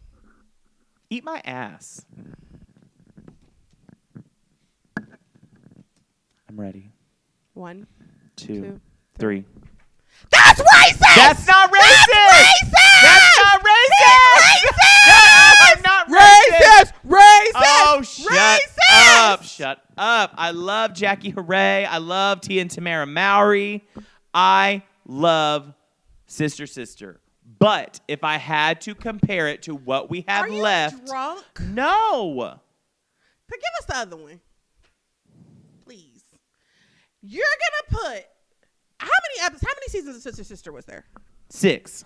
Eat my ass. I'm ready. 1, 2, 3. That's racist! That's not racist! That's not racist! I'm not racist! Oh, shut up. I love Jackie Hooray. I love Tia and Tamara Mowry. I love Sister. But if I had to compare it to what we have left. Are you drunk? No. So give us the other one. Please. You're going to put, how many seasons of Sister Sister was there? 6.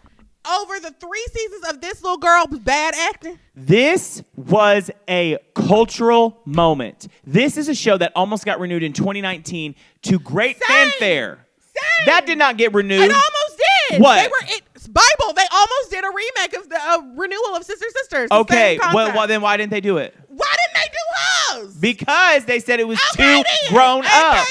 Over the 3 seasons of this little girl's bad acting? This was a cultural moment. This is a show that almost got renewed in 2019 to great fanfare. Same. That did not get renewed. It almost did. What? It's Bible. They almost did a remake of the renewal of Sister Sisters. Okay, well, then why didn't they do it? Why didn't they do House? Because they said it was too grown up.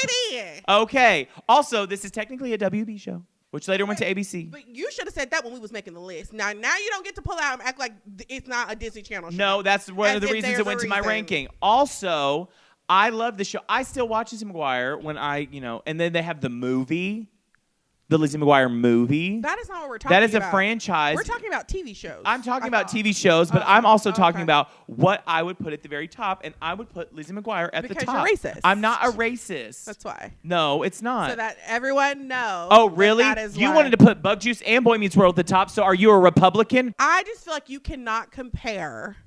Okay. Also, this is technically a WB show, which later went to ABC. But you should have said that when we was making the list. Now you don't get to pull out and act like it's not a Disney Channel show. No, that's one of the reasons it went to my ranking. Also, I love the show. I still watch Lizzie McGuire when and then they have the movie. The Lizzie McGuire movie. That is not what we're talking about. That is a franchise. We're talking about TV shows. I'm talking about TV shows, but I'm also talking about what I would put at the very top, and I would put Lizzie McGuire at the top. Because you're racist. I'm not a racist. That's why. No, it's not. So that everyone knows. Oh, really? You wanted to put Bug Juice and Boy Meets World at the top, so are you a Republican? I just feel like you cannot compare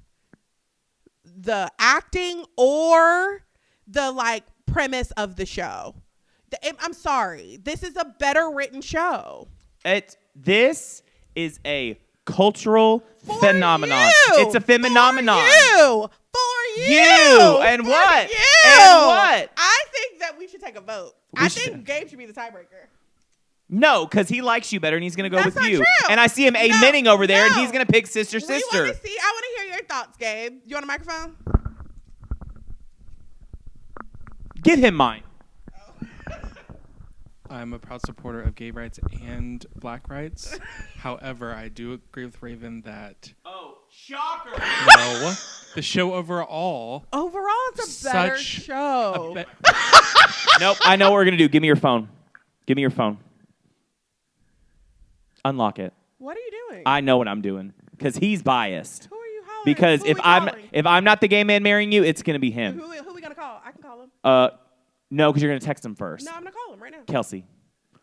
the acting or the premise of the show. I'm sorry. This is a better written show. This is a cultural phenomenon. It's a phenomenon. For you. And what? And what? I think that we should take a vote. I think Gabe should be the tiebreaker. No, because he likes you better and he's going to go with you. True. And I see him amening over there and he's going to pick Sister Sister. I want to hear your thoughts, Gabe. You want a microphone? Give him mine. I'm a proud supporter of gay rights and black rights. However, I do agree with Raven that... Oh, shocker! No. The show overall... Overall, it's a better show. Nope, I know what we're going to do. Give me your phone. Give me your phone. Unlock it. What are you doing? I know what I'm doing. Because he's biased. Who are you hollering? Because if I'm not the gay man marrying you, it's going to be him. Who are we going to call? I can call him. No, because you're going to text him first. No, I'm going to call him right now. Kelsey.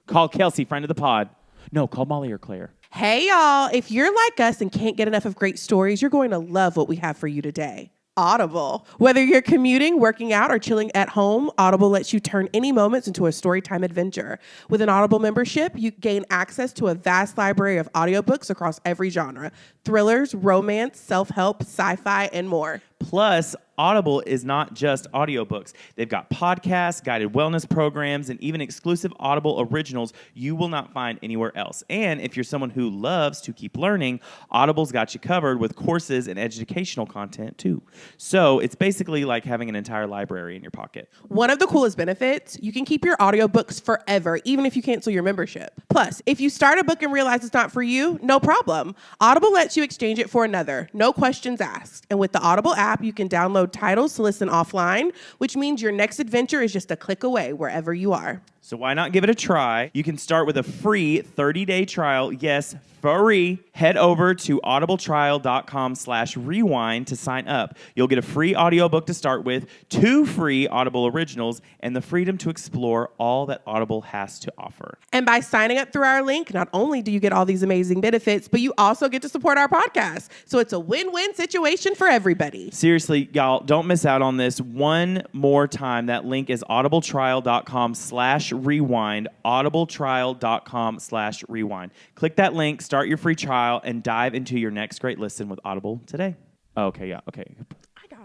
Call Kelsey, friend of the pod. No, call Molly or Claire. Hey, y'all. If you're like us and can't get enough of great stories, you're going to love what we have for you today. Audible. Whether you're commuting, working out, or chilling at home, Audible lets you turn any moments into a storytime adventure. With an Audible membership, you gain access to a vast library of audiobooks across every genre. Thrillers, romance, self-help, sci-fi, and more. Plus, Audible is not just audiobooks. They've got podcasts, guided wellness programs, and even exclusive Audible originals you will not find anywhere else. And if you're someone who loves to keep learning, Audible's got you covered with courses and educational content too. So it's basically like having an entire library in your pocket. One of the coolest benefits, you can keep your audiobooks forever, even if you cancel your membership. Plus, if you start a book and realize it's not for you, no problem. Audible lets you exchange it for another, no questions asked. And with the Audible app, you can download titles to listen offline, which means your next adventure is just a click away wherever you are. So why not give it a try? You can start with a free 30-day trial. Yes, free. Head over to audibletrial.com/rewind to sign up. You'll get a free audiobook to start with, 2 free Audible originals, and the freedom to explore all that Audible has to offer. And by signing up through our link, not only do you get all these amazing benefits, but you also get to support our podcast. So it's a win-win situation for everybody. Seriously, y'all, don't miss out on this. One more time, that link is audibletrial.com/rewind, audibletrial.com/rewind. Click that link, start your free trial, and dive into your next great listen with Audible today. Okay, yeah, okay.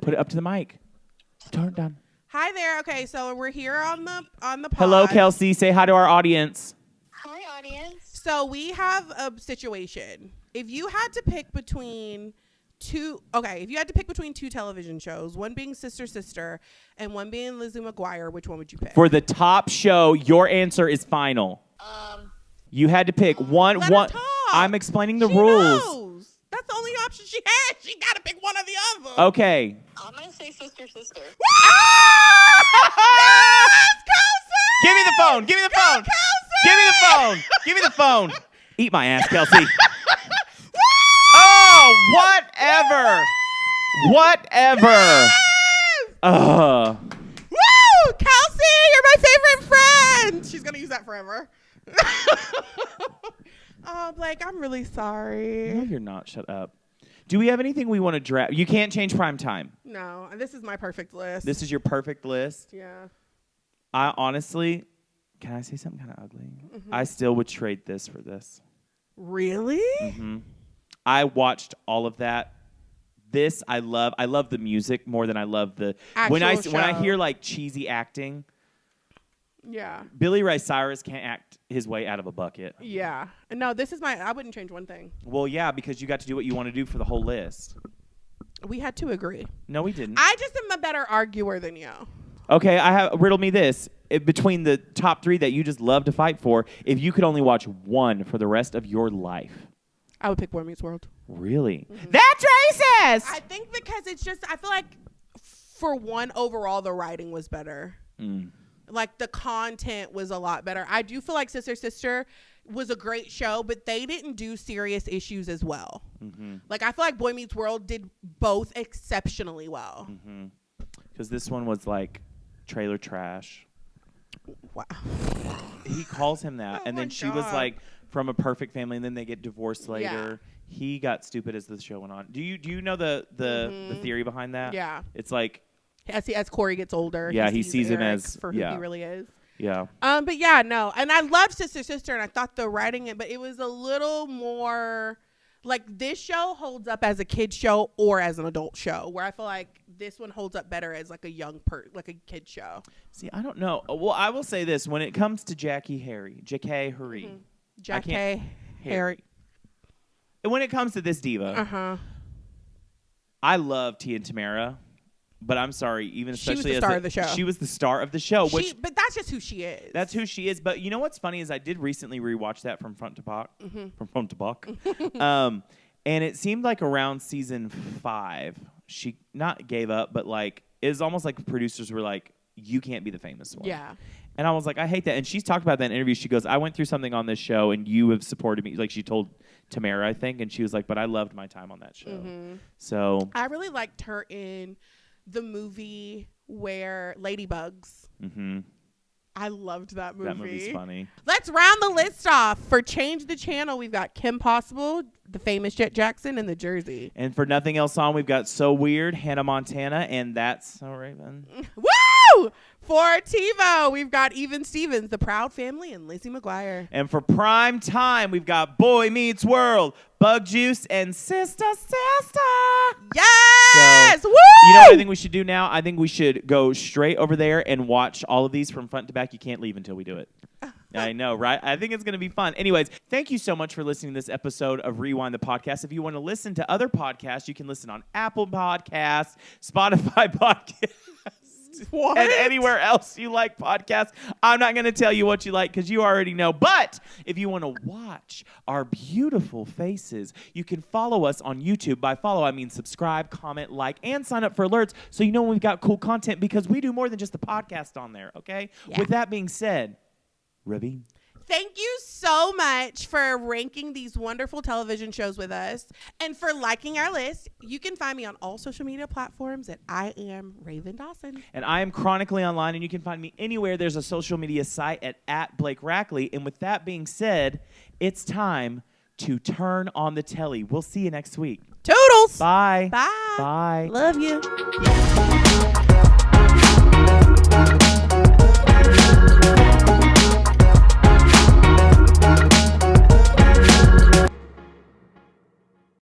Put it up to the mic. Turn it down. Hi there. Okay, so we're here on the pod. Hello, Kelsey. Say hi to our audience. Hi, audience. So we have a situation. If you had to pick between two television shows, one being Sister Sister and one being Lizzie McGuire, which one would you pick? For the top show, your answer is final. You had to pick one. Let her talk. I'm explaining the she rules. Knows. That's the only option she had. She got to pick one or the other. Okay. I'm going to say Sister Sister. Yes, Kelsey! Give me the phone. Give me the phone. Kelsey! Give me the phone. Give me the phone. Eat my ass, Kelsey. Oh, whatever. Whatever. Woo! Kelsey, you're my favorite friend. She's going to use that forever. Oh, Blake, I'm really sorry. No, you're not. Shut up. Do we have anything we want to draft? You can't change prime time. No, this is my perfect list. This is your perfect list. Yeah. I honestly, can I say something kind of ugly? I still would trade this for this. Really? I watched all of that. This I love. I love the music more than I love the when I hear like cheesy acting. Yeah. Billy Ray Cyrus can't act his way out of a bucket. Yeah. No, this is I wouldn't change one thing. Well, yeah, because you got to do what you want to do for the whole list. We had to agree. No, we didn't. I just am a better arguer than you. Okay, riddle me this. Between the top 3 that you just love to fight for, if you could only watch one for the rest of your life. I would pick Boy Meets World. Really? That's racist! I think because it's just, I feel like for one, overall, the writing was better. Like, the content was a lot better. I do feel like Sister Sister was a great show, but they didn't do serious issues as well. Like, I feel like Boy Meets World did both exceptionally well. Because this one was like trailer trash. Wow. He calls him that. And then she was like from a perfect family, and then they get divorced later. Yeah. He got stupid as the show went on. Do you know the theory behind that? Yeah. It's like as Corey gets older, he sees him as for who he really is. Yeah. But yeah, no. And I love Sister Sister, and I thought the writing but it was a little more like this show holds up as a kid show or as an adult show, where I feel like this one holds up better as like a like a kid show. See, I don't know. Well, I will say this: when it comes to Jackie Harry, Harry. And when it comes to this diva, I love Tia and Tamara, but I'm sorry, even especially she was the star of the show. She was the star of the show. But that's just who she is. That's who she is. But you know what's funny is I did recently rewatch that from front to back. From front to back. And it seemed like around season 5, she not gave up, but like it was almost like producers were like, "You can't be the famous one." Yeah. And I was like, I hate that. And she's talked about that in interviews. She goes, I went through something on this show, and you have supported me. Like she told Tamara, I think, and she was like, but I loved my time on that show. So I really liked her in the movie where Ladybugs. I loved that movie. That movie's funny. Let's round the list off. For Change the Channel, we've got Kim Possible, the famous Jet Jackson, and The Jersey. And for Nothing Else On, we've got So Weird, Hannah Montana, and That's So Raven. Woo! For TiVo, we've got Even Stevens, The Proud Family, and Lizzie McGuire. And for Prime Time, we've got Boy Meets World, Bug Juice, and Sister Sister. Yes! So, woo! You know what I think we should do now? I think we should go straight over there and watch all of these from front to back. You can't leave until we do it. I know, right? I think it's going to be fun. Anyways, thank you so much for listening to this episode of Rewind the Podcast. If you want to listen to other podcasts, you can listen on Apple Podcasts, Spotify Podcasts. What? And anywhere else you like podcasts. I'm not going to tell you what you like because you already know. But if you want to watch our beautiful faces, you can follow us on YouTube. By follow, I mean subscribe, comment, like, and sign up for alerts so you know when we've got cool content because we do more than just the podcast on there, okay? Yeah. With that being said, Ravine. Thank you so much for ranking these wonderful television shows with us and for liking our list. You can find me on all social media platforms at I am Raven Dawson. And I am chronically online, and you can find me anywhere there's a social media site at Blake Rackley. And with that being said, it's time to turn on the telly. We'll see you next week. Toodles. Bye. Bye. Bye. Love you.